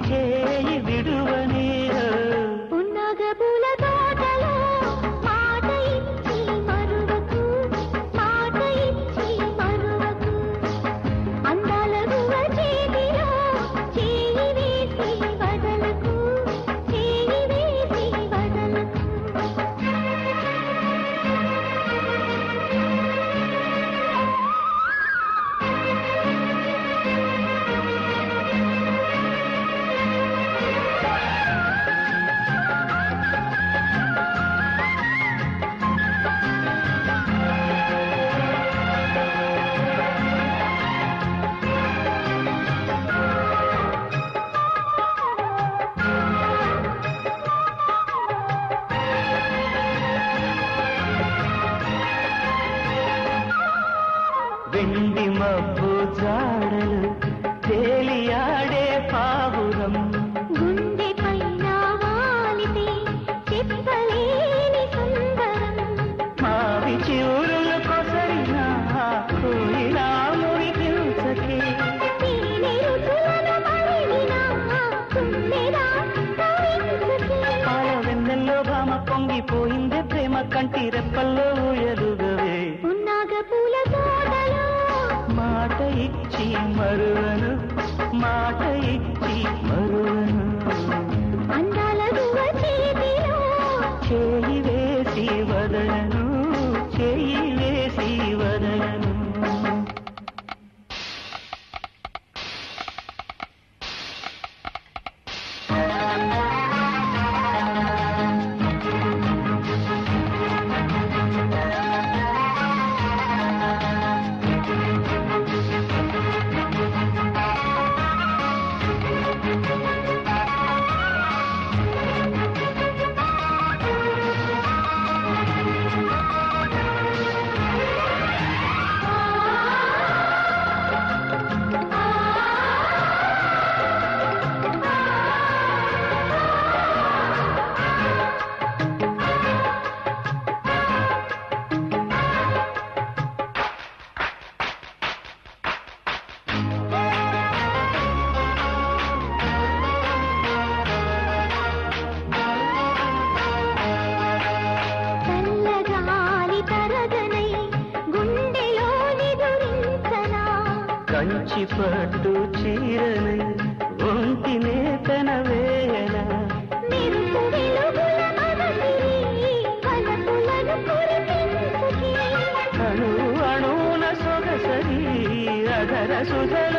చేయి విడువని పున్నగ పూల తోటలో మాట ఇచ్చి మరువకు మాట ఇచ్చి మరువకు అందాల గువ చేతిలో చేయి వేసి వదలకు చేయి వేసి వదలకు వెండి మబ్బు జాడలు తేలియాడే పావురం గుండె పైన వాలితే చెప్పలేని సుందరం మావి చివురులు కొసరిన కోయిలా మురికించకే తేనె రుచులను మరిగిన తుమ్మెదా కవించకే పాల వెన్నెల్లో భామ పొంగిపోయిందే ప్రేమ కంటి రెప్పల్లో ఎదుగవే పున్నాగ పూల తోటలో మాట ఇచ్చి మరువను మాట ఇచ్చి మరువను అందాల గువ చేతిలో చేయి వేసి వదలను చేయి వేసి వదలను చల్లగాలి తరగనై గుండెలోని దురించనా కంచి పట్టు చీరనై ఒంటినే తన వేయన మెరుపు వెలుగుల మనసిని వలపులను కురిపించుకే అణు అణున సొగసరి అధర సుధర